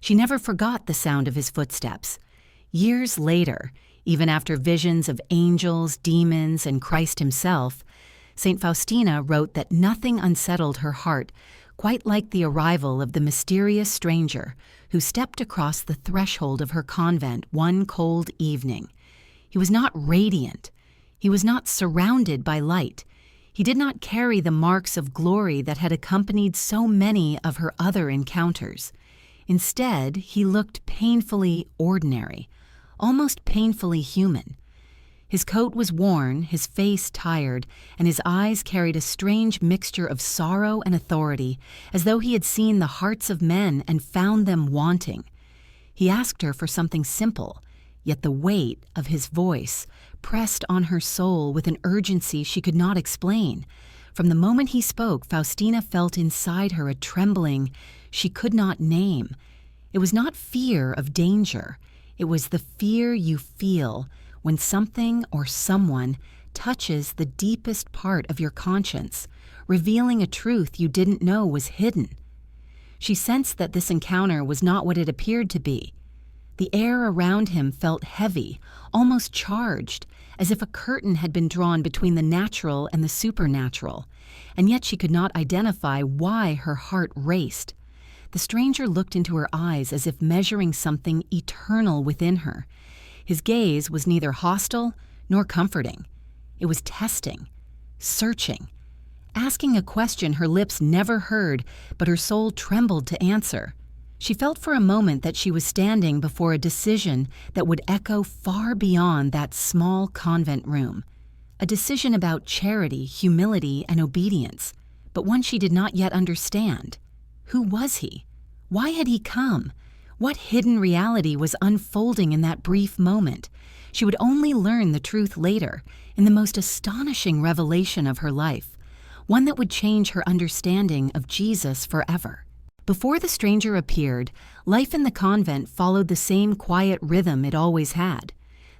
She never forgot the sound of his footsteps. Years later, even after visions of angels, demons, and Christ himself, Saint Faustina wrote that nothing unsettled her heart quite like the arrival of the mysterious stranger who stepped across the threshold of her convent one cold evening. He was not radiant. He was not surrounded by light. He did not carry the marks of glory that had accompanied so many of her other encounters. Instead, he looked painfully ordinary, almost painfully human. His coat was worn, his face tired, and his eyes carried a strange mixture of sorrow and authority, as though he had seen the hearts of men and found them wanting. He asked her for something simple, yet the weight of his voice pressed on her soul with an urgency she could not explain. From the moment he spoke, Faustina felt inside her a trembling she could not name. It was not fear of danger. It was the fear you feel when something or someone touches the deepest part of your conscience, revealing a truth you didn't know was hidden. She sensed that this encounter was not what it appeared to be. The air around him felt heavy, almost charged, as if a curtain had been drawn between the natural and the supernatural, and yet she could not identify why her heart raced. The stranger looked into her eyes as if measuring something eternal within her. His gaze was neither hostile nor comforting. It was testing, searching, asking a question her lips never heard, but her soul trembled to answer. She felt for a moment that she was standing before a decision that would echo far beyond that small convent room. A decision about charity, humility, and obedience, but one she did not yet understand. Who was he? Why had he come? What hidden reality was unfolding in that brief moment? She would only learn the truth later, in the most astonishing revelation of her life, one that would change her understanding of Jesus forever. Before the stranger appeared, life in the convent followed the same quiet rhythm it always had.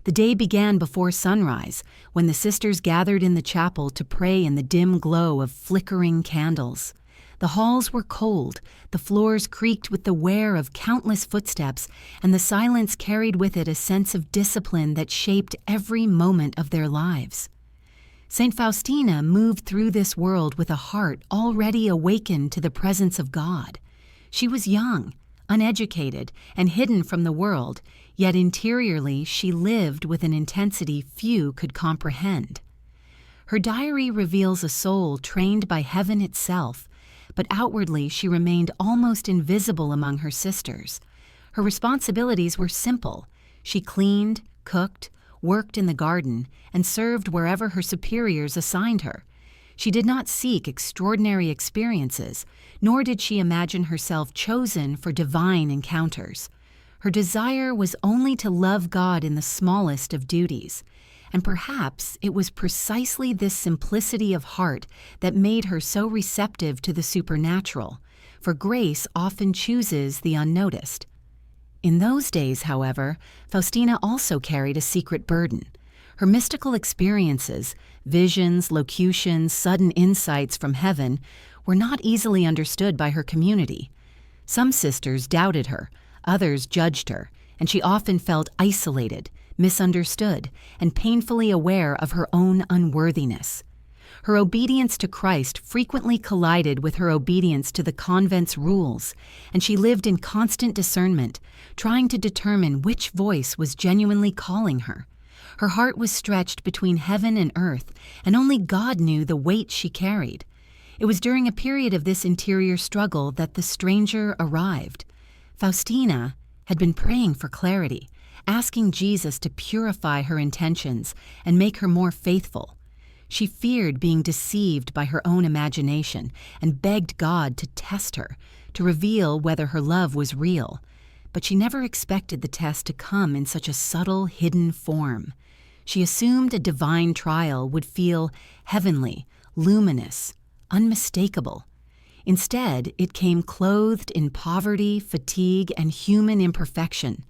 The day began before sunrise, when the sisters gathered in the chapel to pray in the dim glow of flickering candles. The halls were cold, the floors creaked with the wear of countless footsteps, and the silence carried with it a sense of discipline that shaped every moment of their lives. Saint Faustina moved through this world with a heart already awakened to the presence of God. She was young, uneducated, and hidden from the world, yet interiorly she lived with an intensity few could comprehend. Her diary reveals a soul trained by heaven itself, but outwardly she remained almost invisible among her sisters. Her responsibilities were simple. She cleaned, cooked, worked in the garden, and served wherever her superiors assigned her. She did not seek extraordinary experiences, nor did she imagine herself chosen for divine encounters. Her desire was only to love God in the smallest of duties. And perhaps it was precisely this simplicity of heart that made her so receptive to the supernatural, for grace often chooses the unnoticed. In those days, however, Faustina also carried a secret burden. Her mystical experiences, visions, locutions, sudden insights from heaven, were not easily understood by her community. Some sisters doubted her, others judged her, and she often felt isolated, misunderstood, and painfully aware of her own unworthiness. Her obedience to Christ frequently collided with her obedience to the convent's rules, and she lived in constant discernment, trying to determine which voice was genuinely calling her. Her heart was stretched between heaven and earth, and only God knew the weight she carried. It was during a period of this interior struggle that the stranger arrived. Faustina had been praying for clarity, asking Jesus to purify her intentions and make her more faithful. She feared being deceived by her own imagination and begged God to test her, to reveal whether her love was real. But she never expected the test to come in such a subtle, hidden form. She assumed a divine trial would feel heavenly, luminous, unmistakable. Instead, it came clothed in poverty, fatigue, and human imperfection.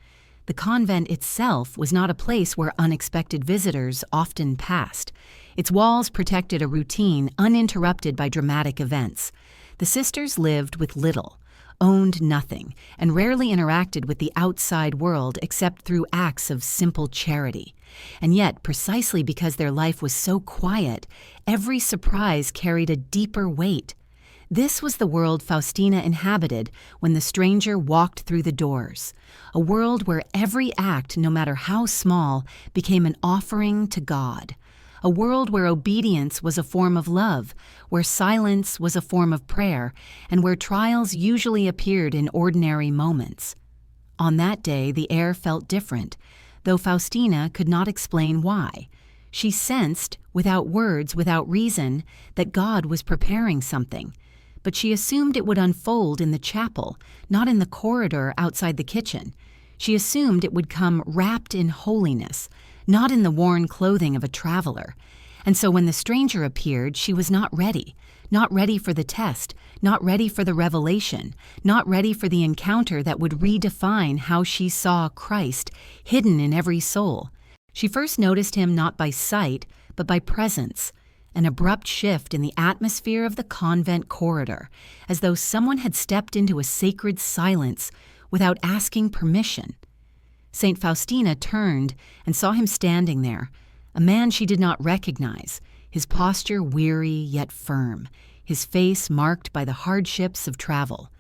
The convent itself was not a place where unexpected visitors often passed. Its walls protected a routine uninterrupted by dramatic events. The sisters lived with little, owned nothing, and rarely interacted with the outside world except through acts of simple charity. And yet, precisely because their life was so quiet, every surprise carried a deeper weight. This was the world Faustina inhabited when the stranger walked through the doors, a world where every act, no matter how small, became an offering to God, a world where obedience was a form of love, where silence was a form of prayer, and where trials usually appeared in ordinary moments. On that day, the air felt different, though Faustina could not explain why. She sensed, without words, without reason, that God was preparing something, but she assumed it would unfold in the chapel, not in the corridor outside the kitchen. She assumed it would come wrapped in holiness, not in the worn clothing of a traveler. And so when the stranger appeared, she was not ready for the test, not ready for the revelation, not ready for the encounter that would redefine how she saw Christ hidden in every soul. She first noticed him not by sight, but by presence, an abrupt shift in the atmosphere of the convent corridor, as though someone had stepped into a sacred silence without asking permission. Saint Faustina turned and saw him standing there, a man she did not recognize, his posture weary yet firm, his face marked by the hardships of travel.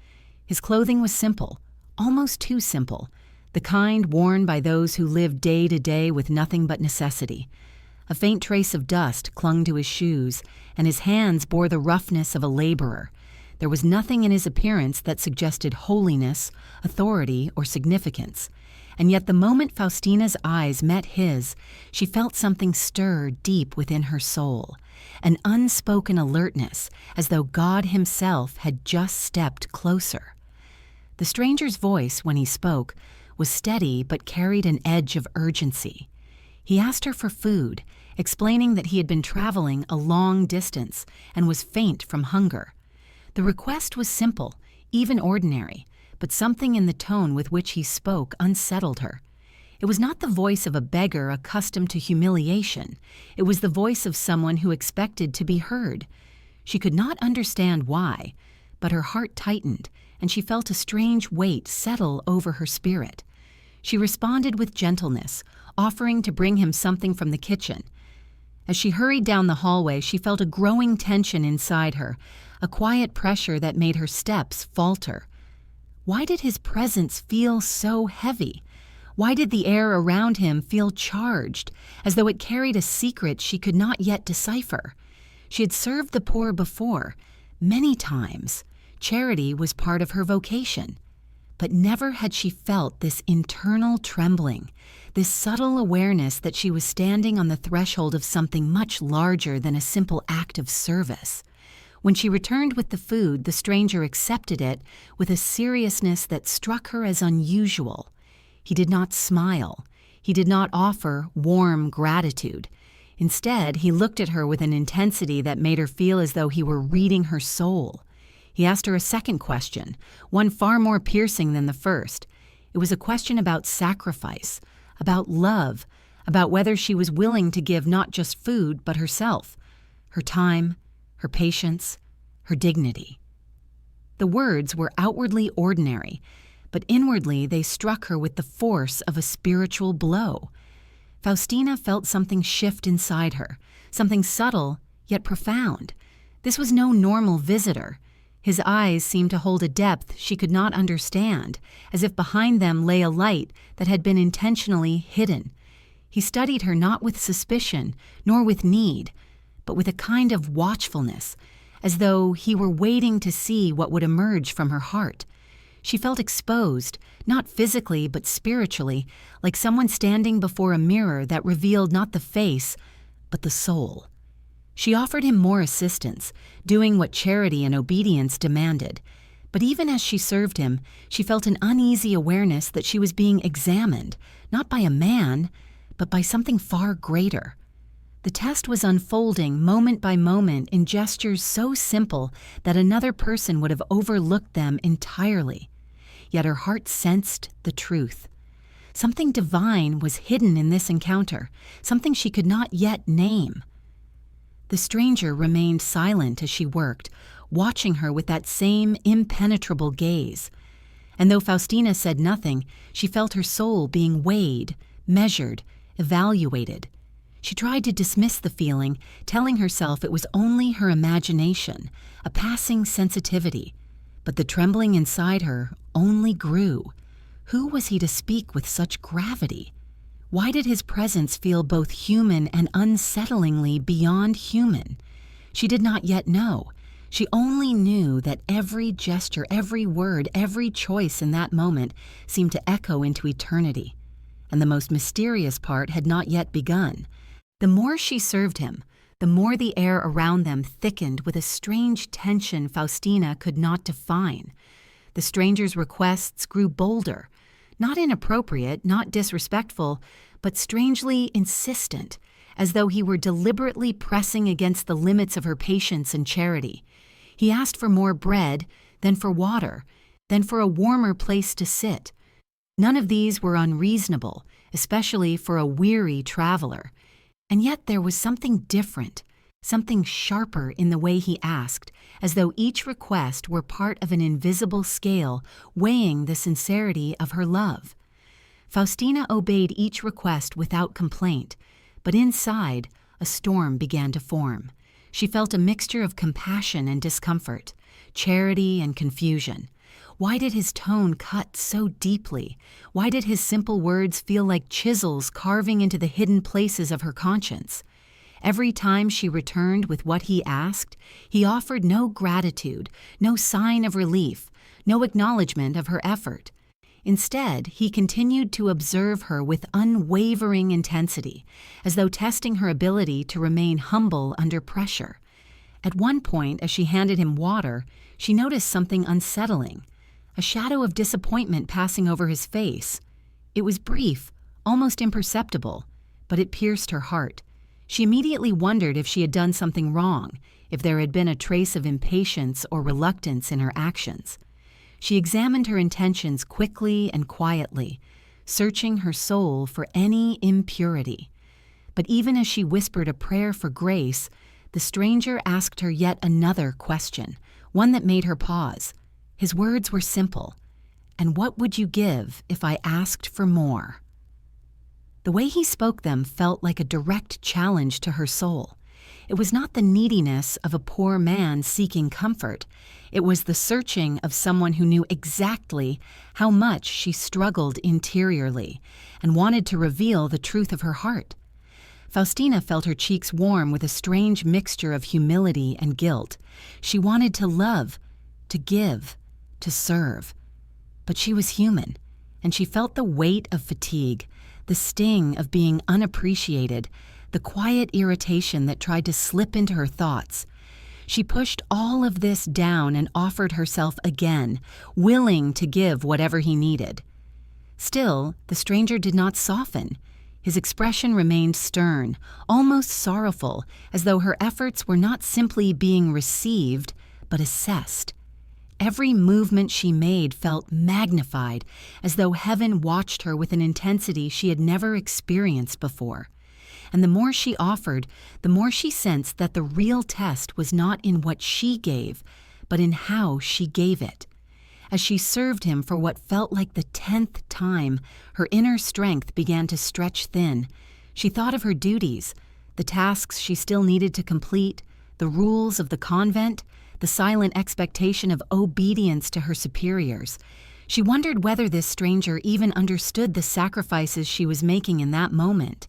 His clothing was simple, almost too simple, the kind worn by those who lived day to day with nothing but necessity. A faint trace of dust clung to his shoes, and his hands bore the roughness of a laborer. There was nothing in his appearance that suggested holiness, authority, or significance. And yet the moment Faustina's eyes met his, she felt something stir deep within her soul, an unspoken alertness, as though God himself had just stepped closer. The stranger's voice, when he spoke, was steady but carried an edge of urgency. He asked her for food, explaining that he had been traveling a long distance and was faint from hunger. The request was simple, even ordinary, but something in the tone with which he spoke unsettled her. It was not the voice of a beggar accustomed to humiliation. It was the voice of someone who expected to be heard. She could not understand why, but her heart tightened, and she felt a strange weight settle over her spirit. She responded with gentleness, offering to bring him something from the kitchen. As she hurried down the hallway, she felt a growing tension inside her, a quiet pressure that made her steps falter. Why did his presence feel so heavy? Why did the air around him feel charged, as though it carried a secret she could not yet decipher? She had served the poor before, many times. Charity was part of her vocation. But never had she felt this internal trembling, this subtle awareness that she was standing on the threshold of something much larger than a simple act of service. When she returned with the food, the stranger accepted it with a seriousness that struck her as unusual. He did not smile. He did not offer warm gratitude. Instead, he looked at her with an intensity that made her feel as though he were reading her soul. He asked her a second question, one far more piercing than the first. It was a question about sacrifice, about love, about whether she was willing to give not just food, but herself, her time, her patience, her dignity. The words were outwardly ordinary, but inwardly they struck her with the force of a spiritual blow. Faustina felt something shift inside her, something subtle yet profound. This was no normal visitor. His eyes seemed to hold a depth she could not understand, as if behind them lay a light that had been intentionally hidden. He studied her not with suspicion, nor with need, but with a kind of watchfulness, as though he were waiting to see what would emerge from her heart. She felt exposed, not physically but spiritually, like someone standing before a mirror that revealed not the face, but the soul. She offered him more assistance, doing what charity and obedience demanded. But even as she served him, she felt an uneasy awareness that she was being examined, not by a man, but by something far greater. The test was unfolding moment by moment in gestures so simple that another person would have overlooked them entirely. Yet her heart sensed the truth. Something divine was hidden in this encounter, something she could not yet name. The stranger remained silent as she worked, watching her with that same impenetrable gaze. And though Faustina said nothing, she felt her soul being weighed, measured, evaluated. She tried to dismiss the feeling, telling herself it was only her imagination, a passing sensitivity. But the trembling inside her only grew. Who was he to speak with such gravity? Why did his presence feel both human and unsettlingly beyond human? She did not yet know. She only knew that every gesture, every word, every choice in that moment seemed to echo into eternity. And the most mysterious part had not yet begun. The more she served him, the more the air around them thickened with a strange tension Faustina could not define. The stranger's requests grew bolder, not inappropriate, not disrespectful, but strangely insistent, as though he were deliberately pressing against the limits of her patience and charity. He asked for more bread, then for water, then for a warmer place to sit. None of these were unreasonable, especially for a weary traveler. And yet there was something different, something sharper in the way he asked, as though each request were part of an invisible scale weighing the sincerity of her love. Faustina obeyed each request without complaint, but inside, a storm began to form. She felt a mixture of compassion and discomfort, charity and confusion. Why did his tone cut so deeply? Why did his simple words feel like chisels carving into the hidden places of her conscience? Every time she returned with what he asked, he offered no gratitude, no sign of relief, no acknowledgement of her effort. Instead, he continued to observe her with unwavering intensity, as though testing her ability to remain humble under pressure. At one point, as she handed him water, she noticed something unsettling. A shadow of disappointment passing over his face. It was brief, almost imperceptible, but it pierced her heart. She immediately wondered if she had done something wrong, if there had been a trace of impatience or reluctance in her actions. She examined her intentions quickly and quietly, searching her soul for any impurity. But even as she whispered a prayer for grace, the stranger asked her yet another question, one that made her pause. His words were simple. "And what would you give if I asked for more?" The way he spoke them felt like a direct challenge to her soul. It was not the neediness of a poor man seeking comfort. It was the searching of someone who knew exactly how much she struggled interiorly and wanted to reveal the truth of her heart. Faustina felt her cheeks warm with a strange mixture of humility and guilt. She wanted to love, to give, to serve. But she was human, and she felt the weight of fatigue, the sting of being unappreciated, the quiet irritation that tried to slip into her thoughts. She pushed all of this down and offered herself again, willing to give whatever he needed. Still, the stranger did not soften. His expression remained stern, almost sorrowful, as though her efforts were not simply being received, but assessed. Every movement she made felt magnified, as though heaven watched her with an intensity she had never experienced before. And the more she offered, the more she sensed that the real test was not in what she gave, but in how she gave it. As she served him for what felt like the 10th time, her inner strength began to stretch thin. She thought of her duties, the tasks she still needed to complete, the rules of the convent, the silent expectation of obedience to her superiors. She wondered whether this stranger even understood the sacrifices she was making in that moment.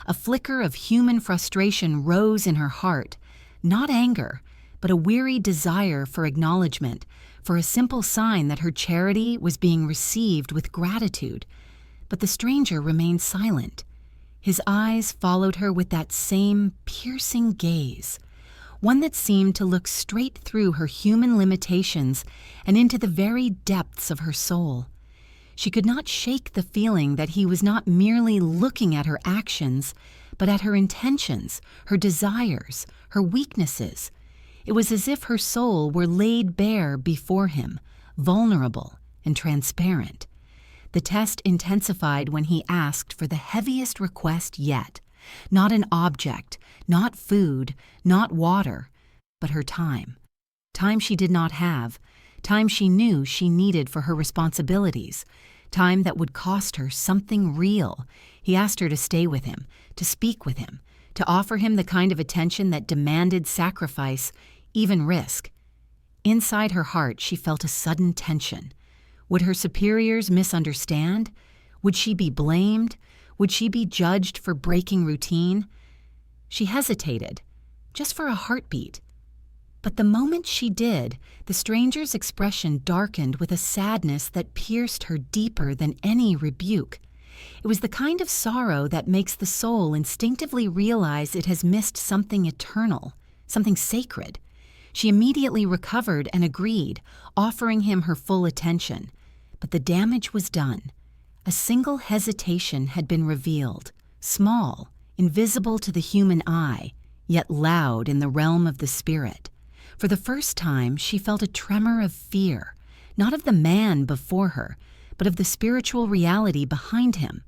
A flicker of human frustration rose in her heart, not anger, but a weary desire for acknowledgement, for a simple sign that her charity was being received with gratitude. But the stranger remained silent. His eyes followed her with that same piercing gaze, one that seemed to look straight through her human limitations and into the very depths of her soul. She could not shake the feeling that he was not merely looking at her actions, but at her intentions, her desires, her weaknesses. It was as if her soul were laid bare before him, vulnerable and transparent. The test intensified when he asked for the heaviest request yet. Not an object, not food, not water, but her time. time she did not have, time she knew she needed for her responsibilities, time that would cost her something real. He asked her to stay with him, to speak with him, to offer him the kind of attention that demanded sacrifice, even risk. Inside her heart, she felt a sudden tension. Would her superiors misunderstand? Would she be blamed? Would she be judged for breaking routine? She hesitated, just for a heartbeat. But the moment she did, the stranger's expression darkened with a sadness that pierced her deeper than any rebuke. It was the kind of sorrow that makes the soul instinctively realize it has missed something eternal, something sacred. She immediately recovered and agreed, offering him her full attention. But the damage was done. A single hesitation had been revealed, small, invisible to the human eye, yet loud in the realm of the spirit. For the first time, she felt a tremor of fear, not of the man before her, but of the spiritual reality behind him.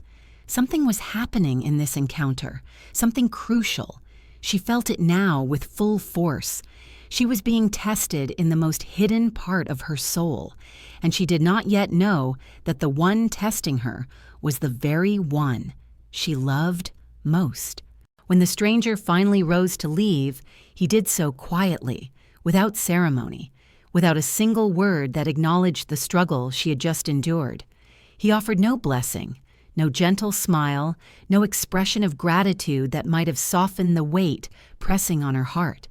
Something was happening in this encounter, something crucial. She felt it now with full force. She was being tested in the most hidden part of her soul, and she did not yet know that the one testing her was the very one she loved most. When the stranger finally rose to leave, he did so quietly, without ceremony, without a single word that acknowledged the struggle she had just endured. He offered no blessing, no gentle smile, no expression of gratitude that might have softened the weight pressing on her heart.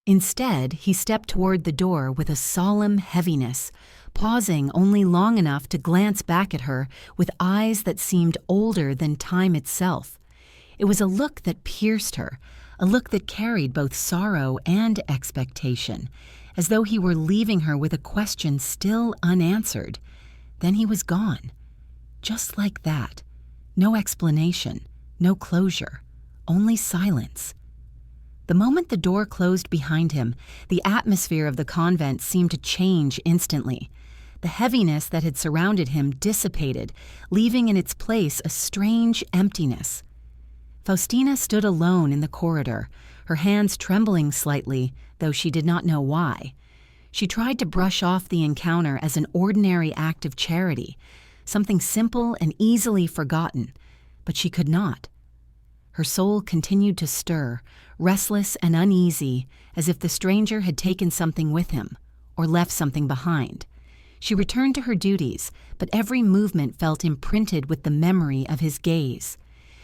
Instead, he stepped toward the door with a solemn heaviness, pausing only long enough to glance back at her with eyes that seemed older than time itself. It was a look that pierced her, a look that carried both sorrow and expectation, as though he were leaving her with a question still unanswered. Then he was gone. Just like that. No explanation, no closure, only silence. The moment the door closed behind him, the atmosphere of the convent seemed to change instantly. The heaviness that had surrounded him dissipated, leaving in its place a strange emptiness. Faustina stood alone in the corridor, her hands trembling slightly, though she did not know why. She tried to brush off the encounter as an ordinary act of charity, something simple and easily forgotten, but she could not. Her soul continued to stir, restless and uneasy, as if the stranger had taken something with him, or left something behind. She returned to her duties, but every movement felt imprinted with the memory of his gaze.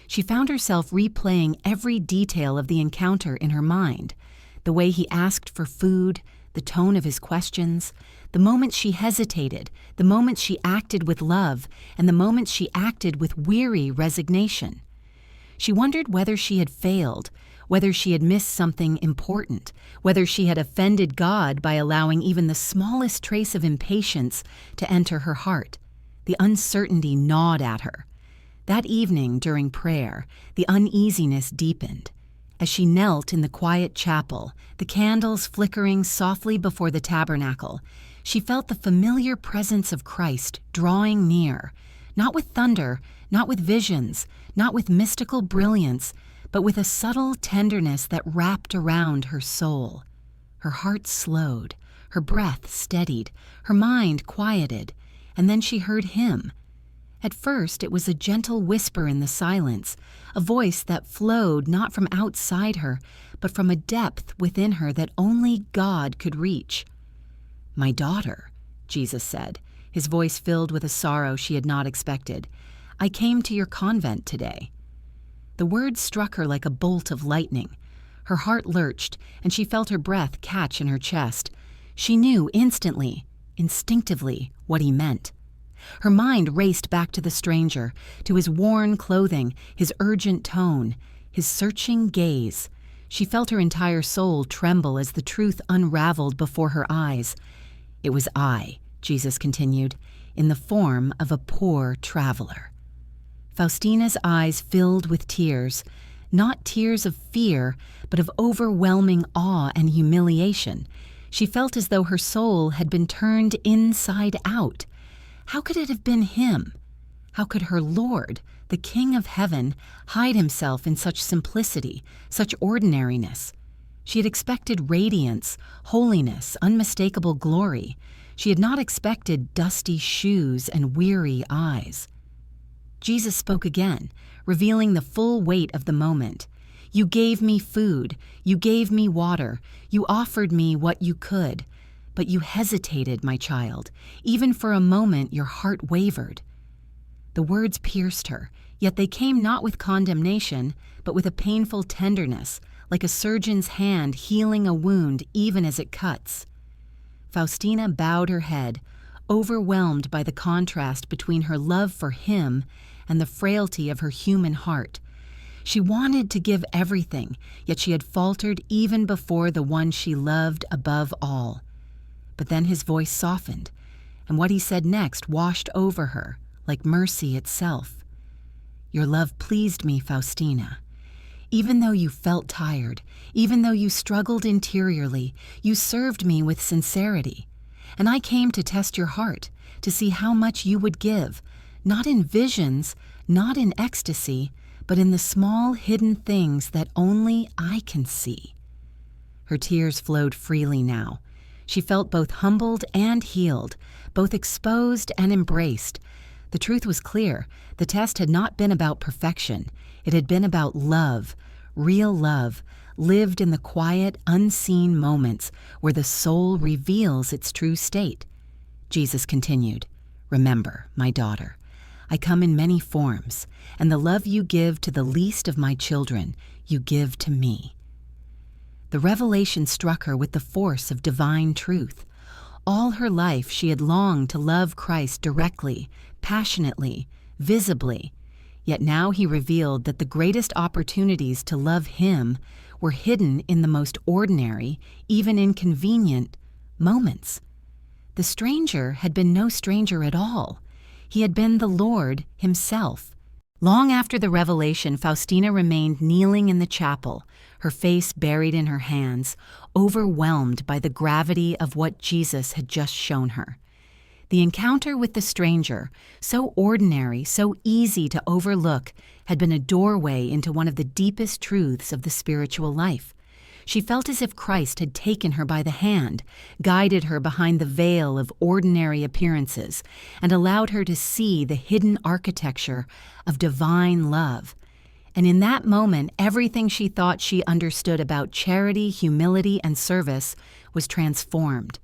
She found herself replaying every detail of the encounter in her mind, the way he asked for food, the tone of his questions, the moment she hesitated, the moment she acted with love, and the moment she acted with weary resignation. She wondered whether she had failed, whether she had missed something important, whether she had offended God by allowing even the smallest trace of impatience to enter her heart. The uncertainty gnawed at her. That evening during prayer, the uneasiness deepened. As she knelt in the quiet chapel, the candles flickering softly before the tabernacle, she felt the familiar presence of Christ drawing near, not with thunder, not with visions, not with mystical brilliance, but with a subtle tenderness that wrapped around her soul. Her heart slowed, her breath steadied, her mind quieted, and then she heard him. At first it was a gentle whisper in the silence, a voice that flowed not from outside her, but from a depth within her that only God could reach. "My daughter," Jesus said, his voice filled with a sorrow she had not expected, "I came to your convent today." The words struck her like a bolt of lightning. Her heart lurched, and she felt her breath catch in her chest. She knew instantly, instinctively, what he meant. Her mind raced back to the stranger, to his worn clothing, his urgent tone, his searching gaze. She felt her entire soul tremble as the truth unraveled before her eyes. "It was I," Jesus continued, "in the form of a poor traveler." Faustina's eyes filled with tears, not tears of fear, but of overwhelming awe and humiliation. She felt as though her soul had been turned inside out. How could it have been him? How could her Lord, the King of Heaven, hide himself in such simplicity, such ordinariness? She had expected radiance, holiness, unmistakable glory. She had not expected dusty shoes and weary eyes. Jesus spoke again, revealing the full weight of the moment. You gave me food, you gave me water, you offered me what you could. But you hesitated, my child. Even for a moment your heart wavered. The words pierced her, yet they came not with condemnation, but with a painful tenderness, like a surgeon's hand healing a wound even as it cuts. Faustina bowed her head, overwhelmed by the contrast between her love for him and the frailty of her human heart. She wanted to give everything, yet she had faltered even before the one she loved above all. But then his voice softened, and what he said next washed over her, like mercy itself. Your love pleased me, Faustina. Even though you felt tired, even though you struggled interiorly, you served me with sincerity. And I came to test your heart, to see how much you would give, not in visions, not in ecstasy, but in the small hidden things that only I can see. Her tears flowed freely now. She felt both humbled and healed, both exposed and embraced. The truth was clear. The test had not been about perfection. It had been about love, real love, lived in the quiet, unseen moments where the soul reveals its true state. Jesus continued, Remember, my daughter, I come in many forms, and the love you give to the least of my children, you give to me. The revelation struck her with the force of divine truth. All her life she had longed to love Christ directly, passionately, visibly. Yet now he revealed that the greatest opportunities to love him were hidden in the most ordinary, even inconvenient, moments. The stranger had been no stranger at all. He had been the Lord himself. Long after the revelation, Faustina remained kneeling in the chapel, her face buried in her hands, overwhelmed by the gravity of what Jesus had just shown her. The encounter with the stranger, so ordinary, so easy to overlook, had been a doorway into one of the deepest truths of the spiritual life. She felt as if Christ had taken her by the hand, guided her behind the veil of ordinary appearances, and allowed her to see the hidden architecture of divine love. And in that moment, everything she thought she understood about charity, humility, and service was transformed.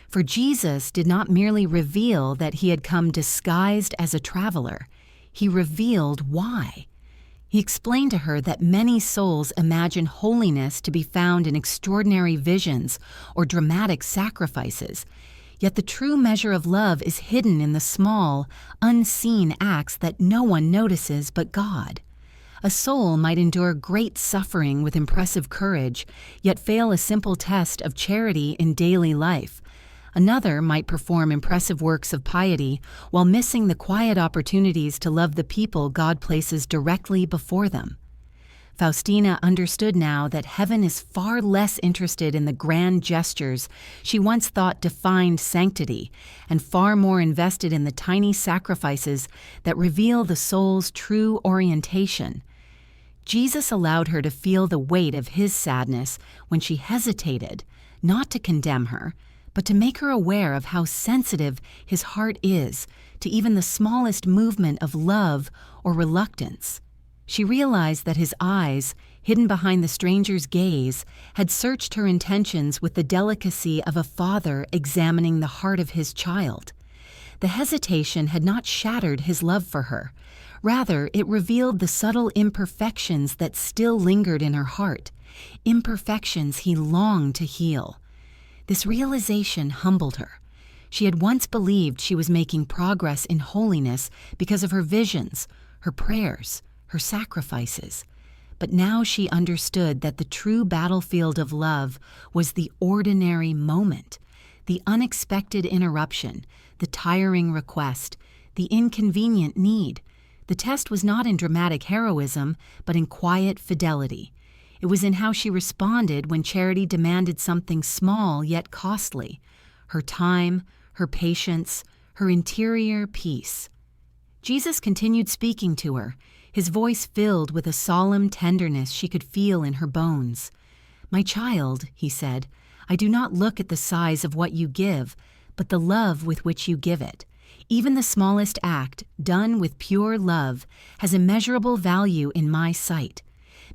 For Jesus did not merely reveal that he had come disguised as a traveler. He revealed why. He explained to her that many souls imagine holiness to be found in extraordinary visions or dramatic sacrifices, yet the true measure of love is hidden in the small, unseen acts that no one notices but God. A soul might endure great suffering with impressive courage, yet fail a simple test of charity in daily life. Another might perform impressive works of piety while missing the quiet opportunities to love the people God places directly before them. Faustina understood now that heaven is far less interested in the grand gestures she once thought defined sanctity, and far more invested in the tiny sacrifices that reveal the soul's true orientation. Jesus allowed her to feel the weight of his sadness when she hesitated, not to condemn her, but to make her aware of how sensitive his heart is to even the smallest movement of love or reluctance. She realized that his eyes, hidden behind the stranger's gaze, had searched her intentions with the delicacy of a father examining the heart of his child. The hesitation had not shattered his love for her. Rather, it revealed the subtle imperfections that still lingered in her heart, imperfections he longed to heal. This realization humbled her. She had once believed she was making progress in holiness because of her visions, her prayers, her sacrifices. But now she understood that the true battlefield of love was the ordinary moment, the unexpected interruption, the tiring request, the inconvenient need. The test was not in dramatic heroism, but in quiet fidelity. It was in how she responded when charity demanded something small yet costly: her time, her patience, her interior peace. Jesus continued speaking to her, his voice filled with a solemn tenderness she could feel in her bones. "My child," he said, "I do not look at the size of what you give, but the love with which you give it. Even the smallest act, done with pure love, has immeasurable value in my sight.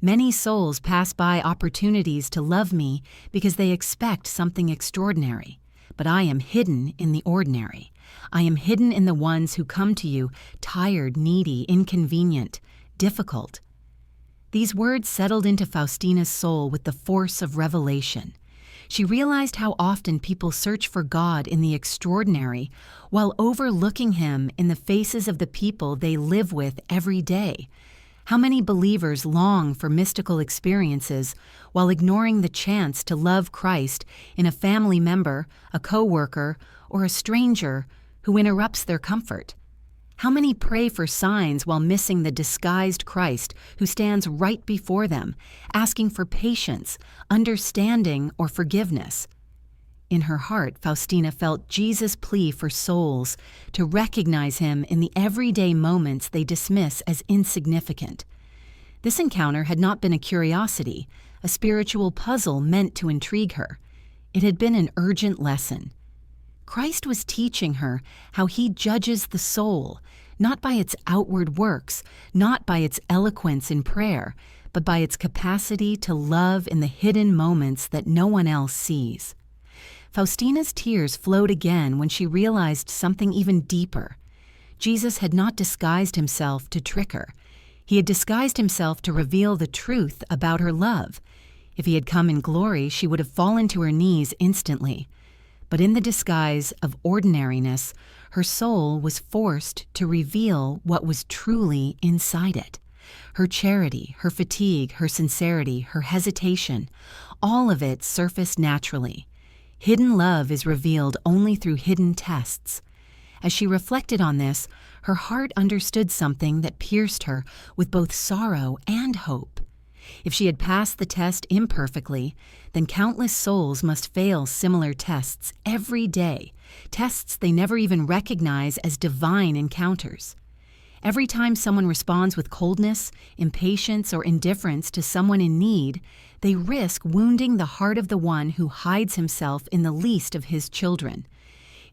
Many souls pass by opportunities to love me because they expect something extraordinary. But I am hidden in the ordinary. I am hidden in the ones who come to you tired, needy, inconvenient, difficult." These words settled into Faustina's soul with the force of revelation. She realized how often people search for God in the extraordinary while overlooking Him in the faces of the people they live with every day. How many believers long for mystical experiences while ignoring the chance to love Christ in a family member, a co-worker, or a stranger who interrupts their comfort? How many pray for signs while missing the disguised Christ who stands right before them, asking for patience, understanding, or forgiveness? In her heart, Faustina felt Jesus' plea for souls to recognize Him in the everyday moments they dismiss as insignificant. This encounter had not been a curiosity, a spiritual puzzle meant to intrigue her. It had been an urgent lesson. Christ was teaching her how He judges the soul, not by its outward works, not by its eloquence in prayer, but by its capacity to love in the hidden moments that no one else sees. Faustina's tears flowed again when she realized something even deeper. Jesus had not disguised Himself to trick her. He had disguised Himself to reveal the truth about her love. If He had come in glory, she would have fallen to her knees instantly. But in the disguise of ordinariness, her soul was forced to reveal what was truly inside it. Her charity, her fatigue, her sincerity, her hesitation, all of it surfaced naturally. Hidden love is revealed only through hidden tests. As she reflected on this, her heart understood something that pierced her with both sorrow and hope. If she had passed the test imperfectly, then countless souls must fail similar tests every day, tests they never even recognize as divine encounters. Every time someone responds with coldness, impatience, or indifference to someone in need, they risk wounding the heart of the one who hides himself in the least of His children.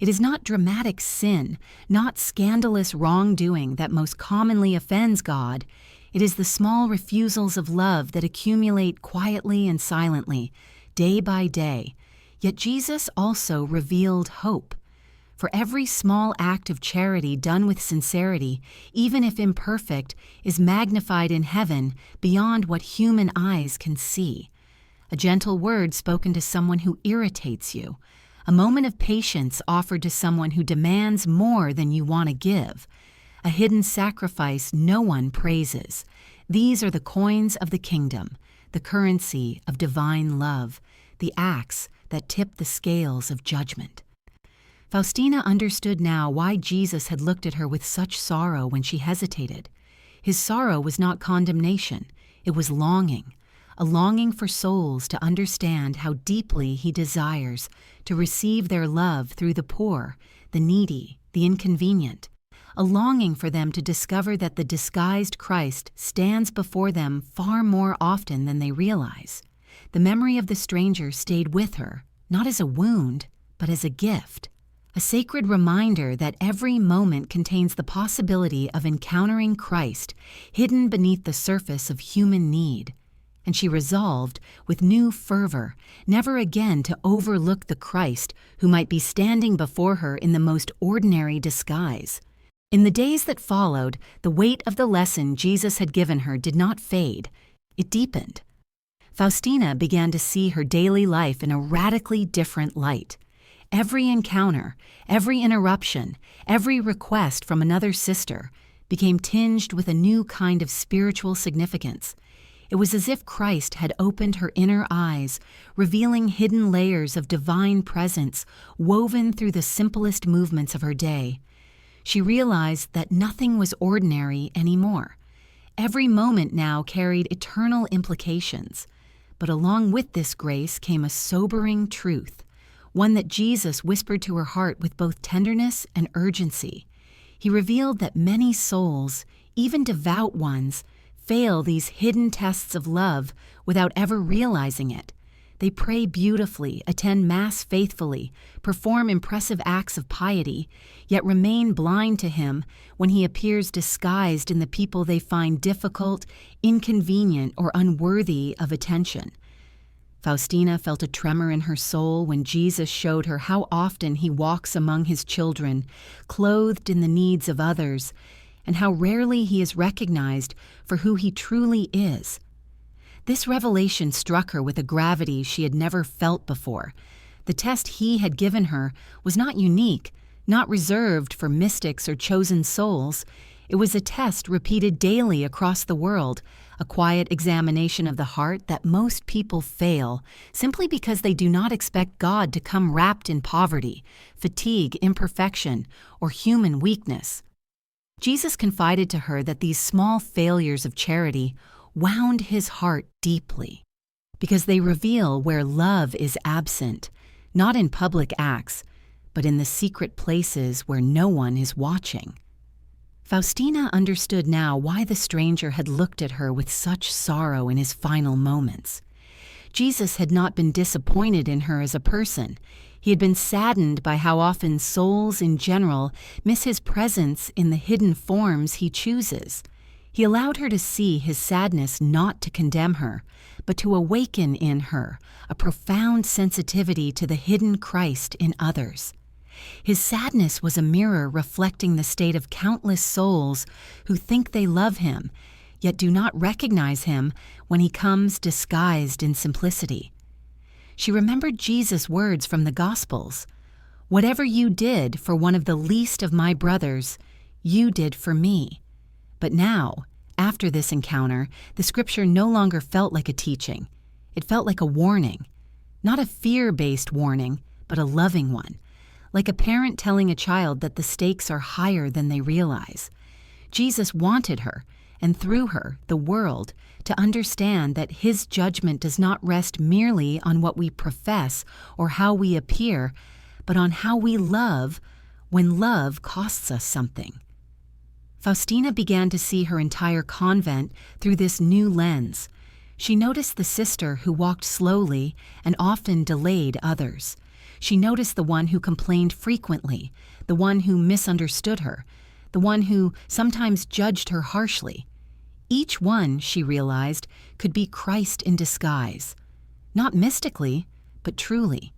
It is not dramatic sin, not scandalous wrongdoing that most commonly offends God. It is the small refusals of love that accumulate quietly and silently, day by day. Yet Jesus also revealed hope. For every small act of charity done with sincerity, even if imperfect, is magnified in heaven beyond what human eyes can see. A gentle word spoken to someone who irritates you. A moment of patience offered to someone who demands more than you want to give. A hidden sacrifice no one praises. These are the coins of the kingdom, the currency of divine love, the acts that tip the scales of judgment. Faustina understood now why Jesus had looked at her with such sorrow when she hesitated. His sorrow was not condemnation, it was longing, a longing for souls to understand how deeply He desires to receive their love through the poor, the needy, the inconvenient, a longing for them to discover that the disguised Christ stands before them far more often than they realize. The memory of the stranger stayed with her, not as a wound, but as a gift. A sacred reminder that every moment contains the possibility of encountering Christ hidden beneath the surface of human need. And she resolved, with new fervor, never again to overlook the Christ who might be standing before her in the most ordinary disguise. In the days that followed, the weight of the lesson Jesus had given her did not fade, it deepened. Faustina began to see her daily life in a radically different light. Every encounter, every interruption, every request from another sister became tinged with a new kind of spiritual significance. It was as if Christ had opened her inner eyes, revealing hidden layers of divine presence woven through the simplest movements of her day. She realized that nothing was ordinary anymore. Every moment now carried eternal implications. But along with this grace came a sobering truth, one that Jesus whispered to her heart with both tenderness and urgency. He revealed that many souls, even devout ones, fail these hidden tests of love without ever realizing it. They pray beautifully, attend Mass faithfully, perform impressive acts of piety, yet remain blind to Him when He appears disguised in the people they find difficult, inconvenient, or unworthy of attention. Faustina felt a tremor in her soul when Jesus showed her how often He walks among His children, clothed in the needs of others, and how rarely He is recognized for who He truly is. This revelation struck her with a gravity she had never felt before. The test He had given her was not unique, not reserved for mystics or chosen souls. It was a test repeated daily across the world, a quiet examination of the heart that most people fail simply because they do not expect God to come wrapped in poverty, fatigue, imperfection, or human weakness. Jesus confided to her that these small failures of charity wound His heart deeply, because they reveal where love is absent, not in public acts, but in the secret places where no one is watching. Faustina understood now why the stranger had looked at her with such sorrow in His final moments. Jesus had not been disappointed in her as a person. He had been saddened by how often souls in general miss His presence in the hidden forms He chooses. He allowed her to see His sadness not to condemn her, but to awaken in her a profound sensitivity to the hidden Christ in others. His sadness was a mirror reflecting the state of countless souls who think they love Him, yet do not recognize Him when He comes disguised in simplicity. She remembered Jesus' words from the Gospels, "Whatever you did for one of the least of my brothers, you did for me." But now, after this encounter, the scripture no longer felt like a teaching. It felt like a warning. Not a fear-based warning, but a loving one. Like a parent telling a child that the stakes are higher than they realize. Jesus wanted her, and through her, the world, to understand that His judgment does not rest merely on what we profess or how we appear, but on how we love when love costs us something. Faustina began to see her entire convent through this new lens. She noticed the sister who walked slowly and often delayed others. She noticed the one who complained frequently, the one who misunderstood her, the one who sometimes judged her harshly. Each one, she realized, could be Christ in disguise. Not mystically, but truly.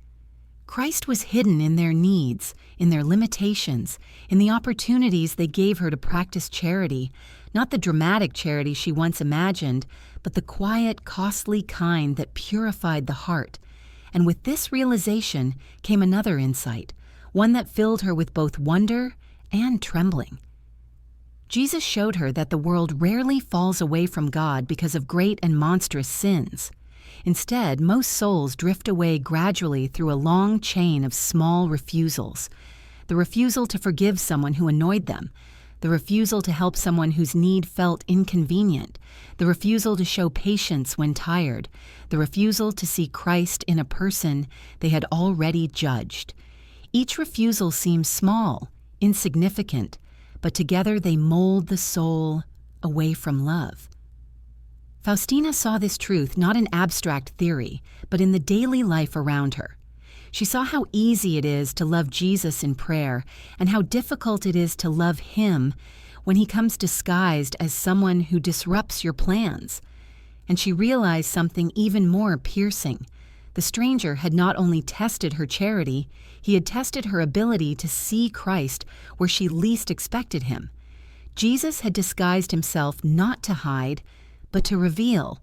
Christ was hidden in their needs, in their limitations, in the opportunities they gave her to practice charity, not the dramatic charity she once imagined, but the quiet, costly kind that purified the heart. And with this realization came another insight, one that filled her with both wonder and trembling. Jesus showed her that the world rarely falls away from God because of great and monstrous sins. Instead, most souls drift away gradually through a long chain of small refusals. The refusal to forgive someone who annoyed them, the refusal to help someone whose need felt inconvenient, the refusal to show patience when tired, the refusal to see Christ in a person they had already judged. Each refusal seems small, insignificant, but together they mold the soul away from love. Faustina saw this truth not in abstract theory, but in the daily life around her. She saw how easy it is to love Jesus in prayer and how difficult it is to love Him when He comes disguised as someone who disrupts your plans. And she realized something even more piercing. The stranger had not only tested her charity, he had tested her ability to see Christ where she least expected Him. Jesus had disguised Himself not to hide, but to reveal,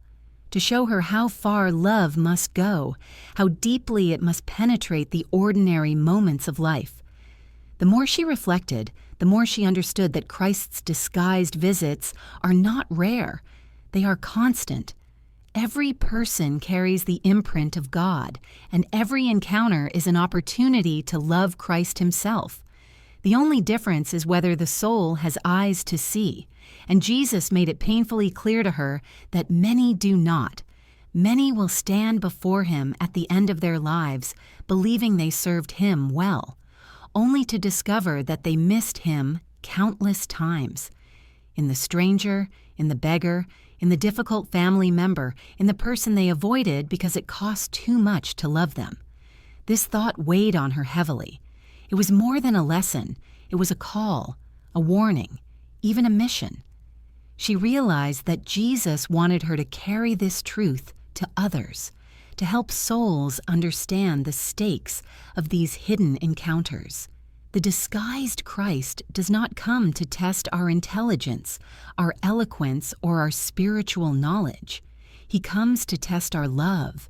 to show her how far love must go, how deeply it must penetrate the ordinary moments of life. The more she reflected, the more she understood that Christ's disguised visits are not rare. They are constant. Every person carries the imprint of God, and every encounter is an opportunity to love Christ Himself. The only difference is whether the soul has eyes to see, and Jesus made it painfully clear to her that many do not. Many will stand before Him at the end of their lives, believing they served Him well, only to discover that they missed Him countless times. in the stranger, in the beggar, in the difficult family member, in the person they avoided because it cost too much to love them. This thought weighed on her heavily. It was more than a lesson. It was a call, a warning, even a mission. She realized that Jesus wanted her to carry this truth to others, to help souls understand the stakes of these hidden encounters. The disguised Christ does not come to test our intelligence, our eloquence, or our spiritual knowledge. He comes to test our love.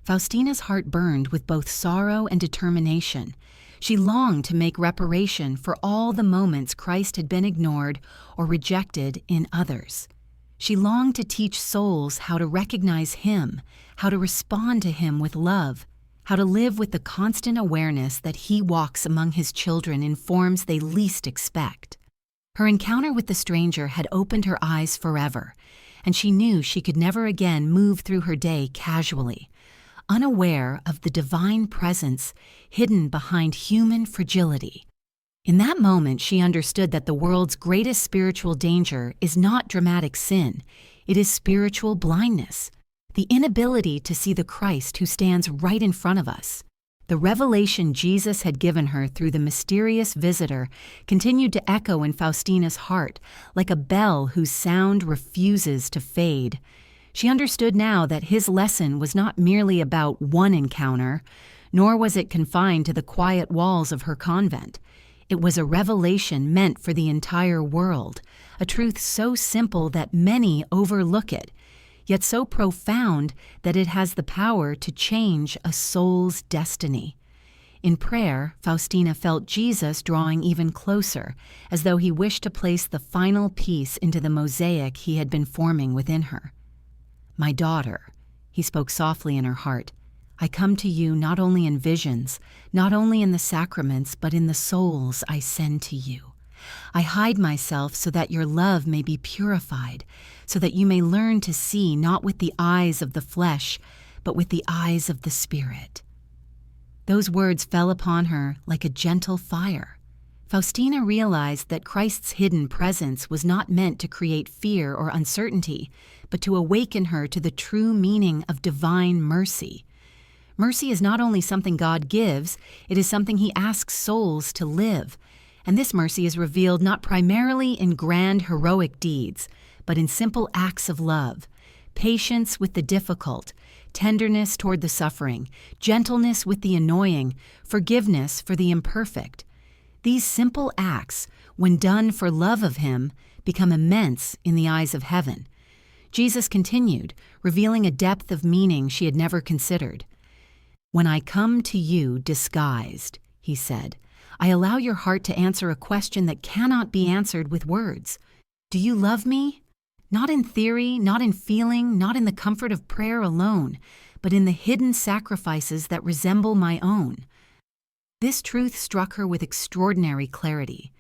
Faustina's heart burned with both sorrow and determination. She longed to make reparation for all the moments Christ had been ignored or rejected in others. She longed to teach souls how to recognize Him, how to respond to Him with love, how to live with the constant awareness that He walks among His children in forms they least expect. Her encounter with the stranger had opened her eyes forever, and she knew she could never again move through her day casually, unaware of the divine presence hidden behind human fragility. In that moment, she understood that the world's greatest spiritual danger is not dramatic sin. It is spiritual blindness, the inability to see the Christ who stands right in front of us. The revelation Jesus had given her through the mysterious visitor continued to echo in Faustina's heart like a bell whose sound refuses to fade. She understood now that his lesson was not merely about one encounter, nor was it confined to the quiet walls of her convent. It was a revelation meant for the entire world, a truth so simple that many overlook it, yet so profound that it has the power to change a soul's destiny. In prayer, Faustina felt Jesus drawing even closer, as though he wished to place the final piece into the mosaic he had been forming within her. "My daughter," he spoke softly in her heart, "I come to you not only in visions, not only in the sacraments, but in the souls I send to you. I hide myself so that your love may be purified, so that you may learn to see not with the eyes of the flesh, but with the eyes of the Spirit." Those words fell upon her like a gentle fire. Faustina realized that Christ's hidden presence was not meant to create fear or uncertainty, but to awaken her to the true meaning of divine mercy. Mercy is not only something God gives, it is something He asks souls to live. And this mercy is revealed not primarily in grand heroic deeds, but in simple acts of love, patience with the difficult, tenderness toward the suffering, gentleness with the annoying, forgiveness for the imperfect. These simple acts, when done for love of Him, become immense in the eyes of heaven. Jesus continued, revealing a depth of meaning she had never considered. "When I come to you disguised," He said, "I allow your heart to answer a question that cannot be answered with words. Do you love me? Not in theory, not in feeling, not in the comfort of prayer alone, but in the hidden sacrifices that resemble my own." This truth struck her with extraordinary clarity.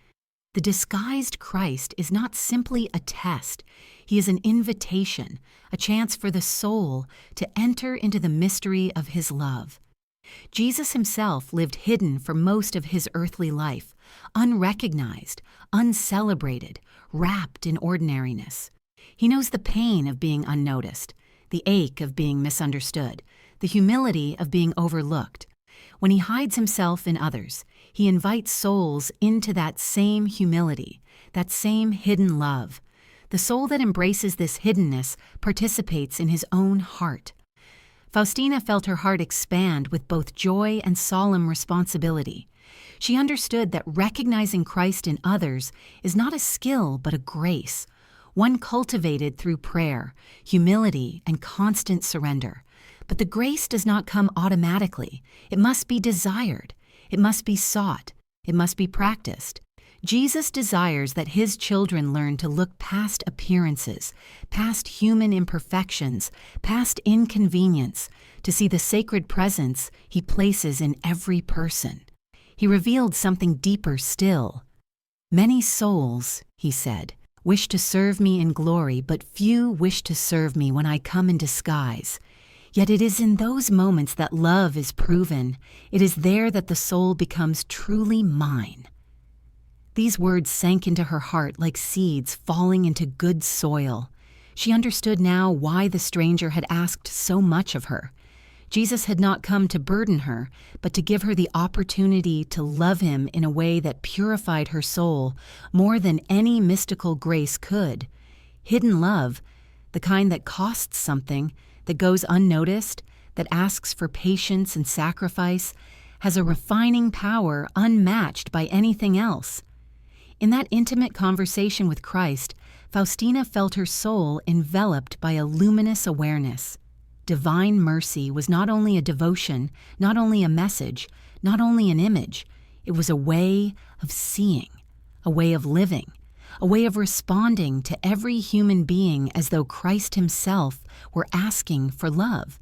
The disguised Christ is not simply a test. He is an invitation, a chance for the soul to enter into the mystery of His love. Jesus Himself lived hidden for most of His earthly life, unrecognized, uncelebrated, wrapped in ordinariness. He knows the pain of being unnoticed, the ache of being misunderstood, the humility of being overlooked. When He hides Himself in others, He invites souls into that same humility, that same hidden love. The soul that embraces this hiddenness participates in His own heart. Faustina felt her heart expand with both joy and solemn responsibility. She understood that recognizing Christ in others is not a skill but a grace, one cultivated through prayer, humility, and constant surrender. But the grace does not come automatically. It must be desired. It must be sought. It must be practiced. Jesus desires that His children learn to look past appearances, past human imperfections, past inconvenience, to see the sacred presence He places in every person. He revealed something deeper still. "Many souls," He said, "wish to serve me in glory, but few wish to serve me when I come in disguise. Yet it is in those moments that love is proven. It is there that the soul becomes truly mine." These words sank into her heart like seeds falling into good soil. She understood now why the stranger had asked so much of her. Jesus had not come to burden her, but to give her the opportunity to love him in a way that purified her soul more than any mystical grace could. Hidden love, the kind that costs something, that goes unnoticed, that asks for patience and sacrifice, has a refining power unmatched by anything else. In that intimate conversation with Christ, Faustina felt her soul enveloped by a luminous awareness. Divine mercy was not only a devotion, not only a message, not only an image. It was a way of seeing, a way of living, a way of responding to every human being as though Christ himself were asking for love.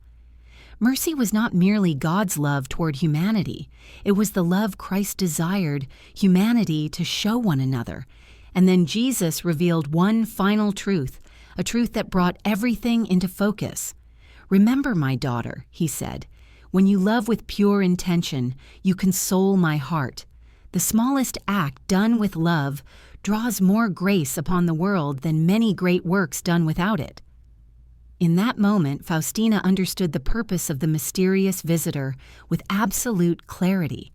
Mercy was not merely God's love toward humanity. It was the love Christ desired humanity to show one another. And then Jesus revealed one final truth, a truth that brought everything into focus. "Remember, my daughter," he said, "when you love with pure intention, you console my heart. The smallest act done with love draws more grace upon the world than many great works done without it." In that moment, Faustina understood the purpose of the mysterious visitor with absolute clarity.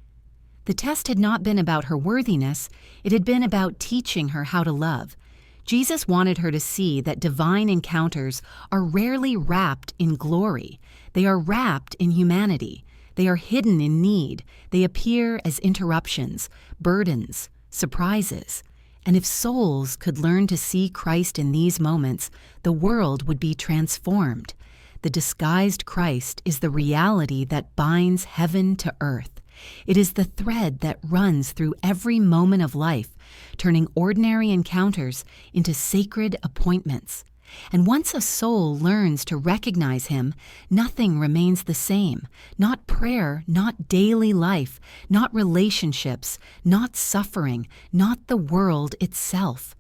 The test had not been about her worthiness, it had been about teaching her how to love. Jesus wanted her to see that divine encounters are rarely wrapped in glory. They are wrapped in humanity. They are hidden in need. They appear as interruptions, burdens, surprises. And if souls could learn to see Christ in these moments, the world would be transformed. The disguised Christ is the reality that binds heaven to earth. It is the thread that runs through every moment of life, turning ordinary encounters into sacred appointments. And once a soul learns to recognize him, nothing remains the same. Not prayer, not daily life, not relationships, not suffering, not the world itself.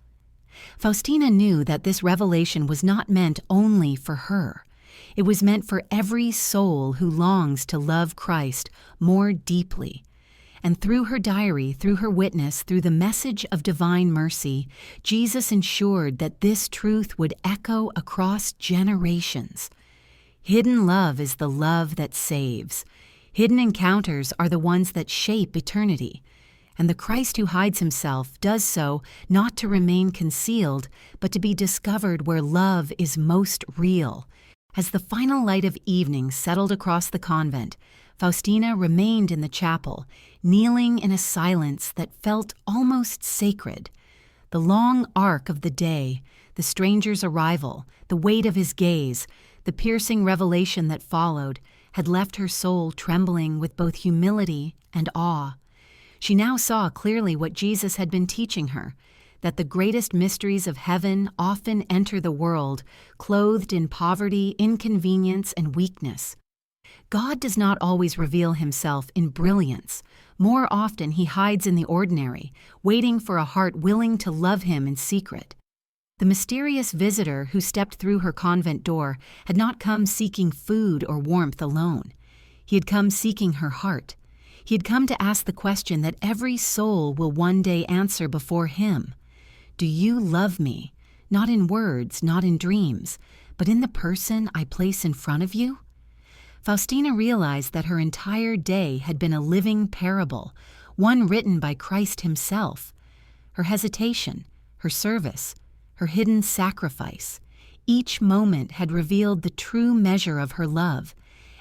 Faustina knew that this revelation was not meant only for her. It was meant for every soul who longs to love Christ more deeply. And through her diary, through her witness, through the message of divine mercy, Jesus ensured that this truth would echo across generations. Hidden love is the love that saves. Hidden encounters are the ones that shape eternity. And the Christ who hides himself does so not to remain concealed, but to be discovered where love is most real. As the final light of evening settled across the convent, Faustina remained in the chapel, kneeling in a silence that felt almost sacred. The long arc of the day, the stranger's arrival, the weight of his gaze, the piercing revelation that followed, had left her soul trembling with both humility and awe. She now saw clearly what Jesus had been teaching her, that the greatest mysteries of heaven often enter the world clothed in poverty, inconvenience, and weakness. God does not always reveal himself in brilliance. More often he hides in the ordinary, waiting for a heart willing to love him in secret. The mysterious visitor who stepped through her convent door had not come seeking food or warmth alone. He had come seeking her heart. He had come to ask the question that every soul will one day answer before him. Do you love me? Not in words, not in dreams, but in the person I place in front of you? Faustina realized that her entire day had been a living parable, one written by Christ himself. Her hesitation, her service, her hidden sacrifice, each moment had revealed the true measure of her love,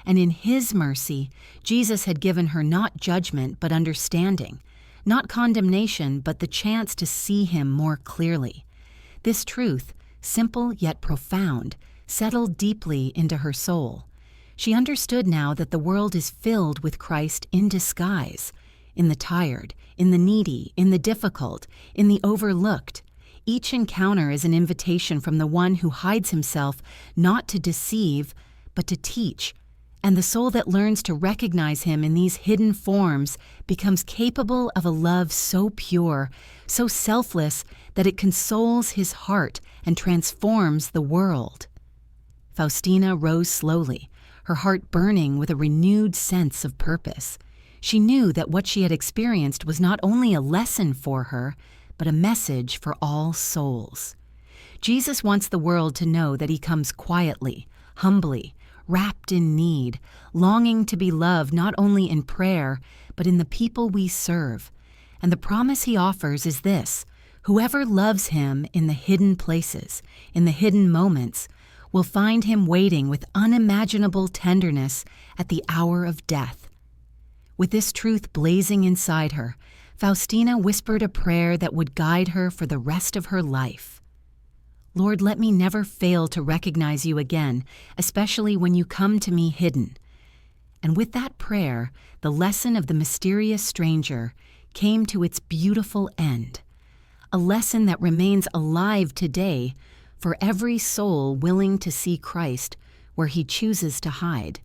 and in his mercy, Jesus had given her not judgment but understanding, not condemnation but the chance to see him more clearly. This truth, simple yet profound, settled deeply into her soul. She understood now that the world is filled with Christ in disguise, in the tired, in the needy, in the difficult, in the overlooked. Each encounter is an invitation from the one who hides himself not to deceive, but to teach. And the soul that learns to recognize him in these hidden forms becomes capable of a love so pure, so selfless, that it consoles his heart and transforms the world. Faustina rose slowly, her heart burning with a renewed sense of purpose. She knew that what she had experienced was not only a lesson for her, but a message for all souls. Jesus wants the world to know that he comes quietly, humbly, wrapped in need, longing to be loved not only in prayer, but in the people we serve. And the promise he offers is this: whoever loves him in the hidden places, in the hidden moments, will find him waiting with unimaginable tenderness at the hour of death. With this truth blazing inside her, Faustina whispered a prayer that would guide her for the rest of her life. Lord, let me never fail to recognize you again, especially when you come to me hidden. And with that prayer, the lesson of the mysterious stranger came to its beautiful end, a lesson that remains alive today for every soul willing to see Christ where he chooses to hide.